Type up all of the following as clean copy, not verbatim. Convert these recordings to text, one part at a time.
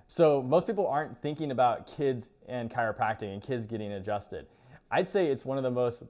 So most people aren't thinking about kids and chiropractic and kids getting adjusted. I'd say it's one of the most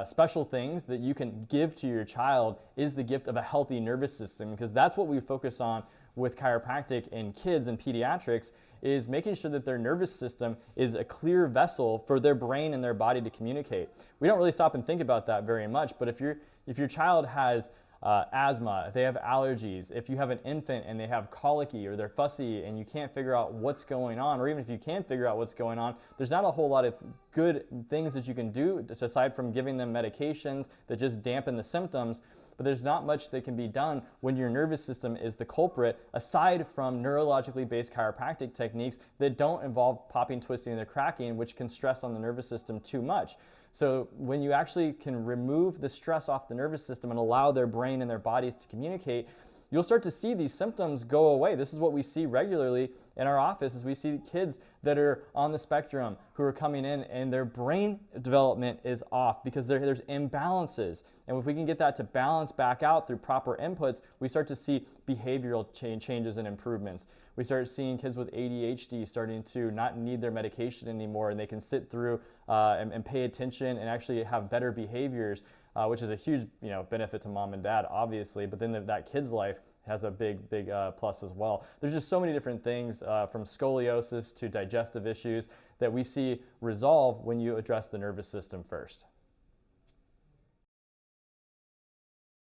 special things that you can give to your child is the gift of a healthy nervous system, because that's what we focus on with chiropractic in kids and pediatrics, is making sure that their nervous system is a clear vessel for their brain and their body to communicate. We don't really stop and think about that very much, but if your child has asthma, if they have allergies, if you have an infant and they have colicky or they're fussy and you can't figure out what's going on, or even if you can figure out what's going on, there's not a whole lot of good things that you can do aside from giving them medications that just dampen the symptoms. But there's not much that can be done when your nervous system is the culprit, aside from neurologically based chiropractic techniques that don't involve popping, twisting, or cracking, which can stress on the nervous system too much. So when you actually can remove the stress off the nervous system and allow their brain and their bodies to communicate, you'll start to see these symptoms go away. This is what we see regularly in our office, is we see kids that are on the spectrum who are coming in and their brain development is off because there's imbalances. And if we can get that to balance back out through proper inputs, we start to see behavioral changes and improvements. We start seeing kids with ADHD starting to not need their medication anymore, and they can sit through and pay attention and actually have better behaviors, which is a huge benefit to mom and dad, obviously, but then that kid's life has a big plus as well. There's just so many different things from scoliosis to digestive issues that we see resolve when you address the nervous system first.